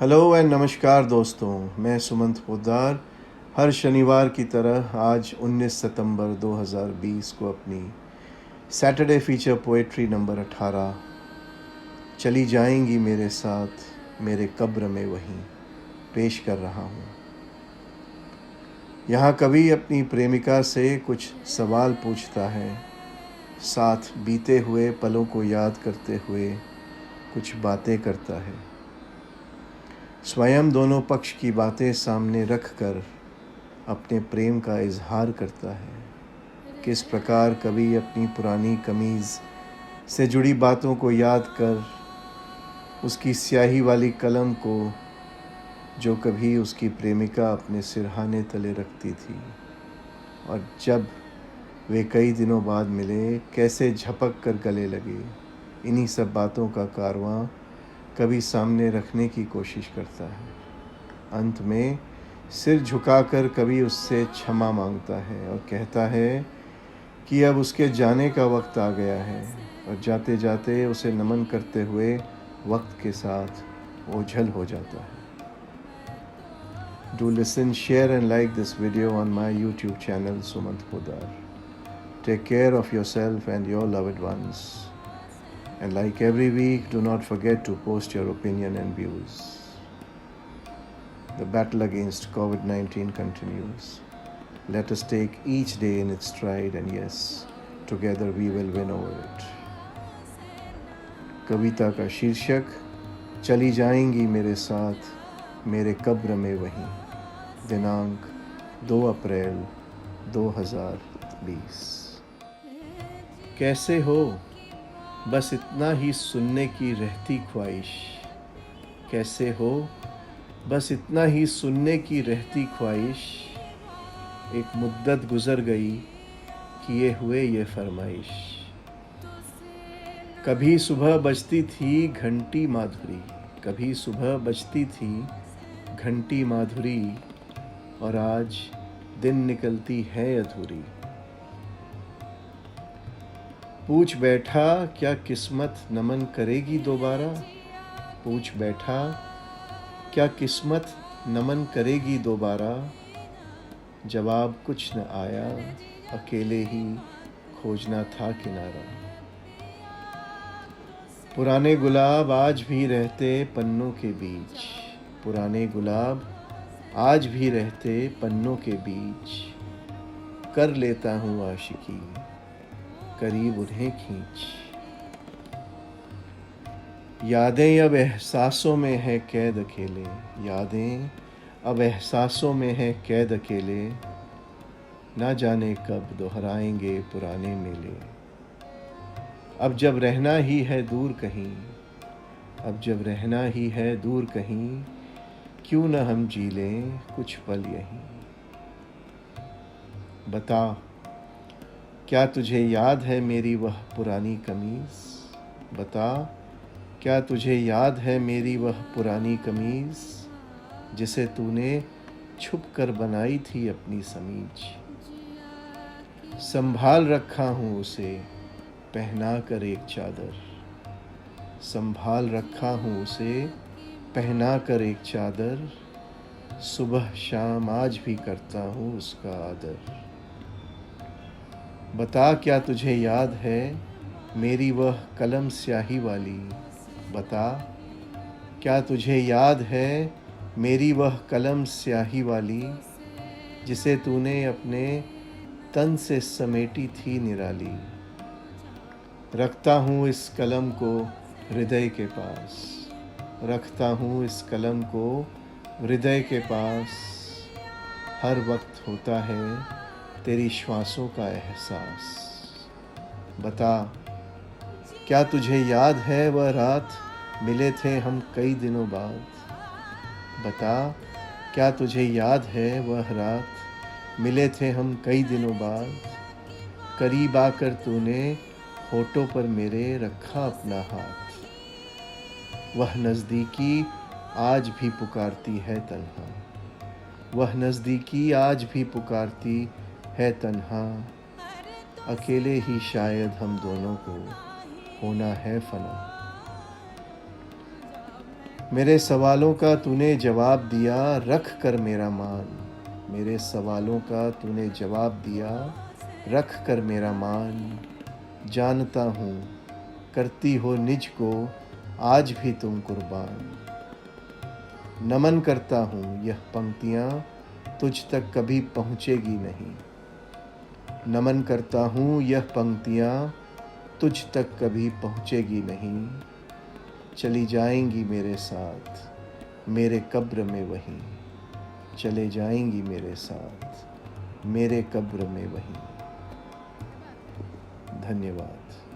Hello and नमस्कार दोस्तों, मैं सुमंत पोद्दार हर शनिवार की तरह आज 19 सितंबर 2020 को अपनी सैटरडे फीचर पोएट्री नंबर 18 चली जाएंगी मेरे साथ मेरे कब्र में वहीं पेश कर रहा हूँ। यहाँ कवि अपनी प्रेमिका से कुछ सवाल पूछता है, साथ बीते हुए पलों को याद करते हुए कुछ बातें करता है। स्वयं दोनों पक्ष की बातें सामने रख कर अपने प्रेम का इजहार करता है। किस प्रकार कवि अपनी पुरानी कमीज़ से जुड़ी बातों को याद कर उसकी स्याही वाली कलम को जो कभी उसकी प्रेमिका अपने सिरहाने तले रखती थी और जब वे कई दिनों बाद मिले कैसे झपक कर गले लगे, इन्हीं सब बातों का कारवां कभी सामने रखने की कोशिश करता है। अंत में सिर झुकाकर कभी उससे क्षमा मांगता है और कहता है कि अब उसके जाने का वक्त आ गया है और जाते जाते उसे नमन करते हुए वक्त के साथ ओझल हो जाता है। Do listen, share and like this video on my YouTube channel Sumant Poddar. Take care of yourself and your loved ones. And like every week, do not forget to post your opinion and views. The battle against COVID-19 continues. Let us take each day in its stride and yes, together we will win over it. कविता का शीर्षक चली जाएंगी मेरे साथ मेरे कब्र में वहीं, दिनांक 2 अप्रैल 2020। कैसे हो, बस इतना ही सुनने की रहती ख्वाहिश। कैसे हो, बस इतना ही सुनने की रहती ख्वाहिश। एक मुद्दत गुजर गई किए हुए ये फरमाइश। कभी सुबह बजती थी घंटी माधुरी, कभी सुबह बजती थी घंटी माधुरी और आज दिन निकलती है अधूरी। पूछ बैठा क्या किस्मत नमन करेगी दोबारा, पूछ बैठा क्या किस्मत नमन करेगी दोबारा। जवाब कुछ न आया, अकेले ही खोजना था किनारा। पुराने गुलाब आज भी रहते पन्नों के बीच, पुराने गुलाब आज भी रहते पन्नों के बीच। कर लेता हूँ आशिकी करीब उन्हें खींच। यादें अब एहसासों में है कैद अकेले, यादें अब एहसासों में है कैद अकेले। ना जाने कब दोहराएंगे पुराने मेले। अब जब रहना ही है दूर कहीं, अब जब रहना ही है दूर कहीं, क्यों न हम जी लें कुछ पल यहीं। बता क्या तुझे याद है मेरी वह पुरानी कमीज़, बता क्या तुझे याद है मेरी वह पुरानी कमीज़ जिसे तूने छुप कर बनाई थी अपनी समीज। संभाल रखा हूँ उसे पहना कर एक चादर, संभाल रखा हूँ उसे पहना कर एक चादर। सुबह शाम आज भी करता हूँ उसका आदर। बता क्या तुझे याद है मेरी वह कलम स्याही वाली, बता क्या तुझे याद है मेरी वह कलम स्याही वाली जिसे तूने अपने तन से समेटी थी निराली। रखता हूँ इस कलम को हृदय के पास, रखता हूँ इस कलम को हृदय के पास। हर वक्त होता है तेरी श्वासों का एहसास। बता क्या तुझे याद है वह रात मिले थे हम कई दिनों बाद, बता क्या तुझे याद है वह रात मिले थे हम कई दिनों बाद। करीब आकर तूने होठों पर मेरे रखा अपना हाथ। वह नज़दीकी आज भी पुकारती है तन्हा, वह नज़दीकी आज भी पुकारती है तन्हा। अकेले ही शायद हम दोनों को होना है फना। मेरे सवालों का तूने जवाब दिया, रख कर मेरा मान। मेरे सवालों का तूने जवाब दिया, रख कर मेरा मान। जानता हूँ करती हो निज को आज भी तुम कुर्बान। नमन करता हूँ यह पंक्तियाँ तुझ तक कभी पहुँचेगी नहीं। नमन करता हूँ यह पंक्तियाँ तुझ तक कभी पहुँचेगी नहीं। चली जाएंगी मेरे साथ मेरे कब्र में वहीं। चले जाएंगी मेरे साथ मेरे कब्र में वहीं। धन्यवाद।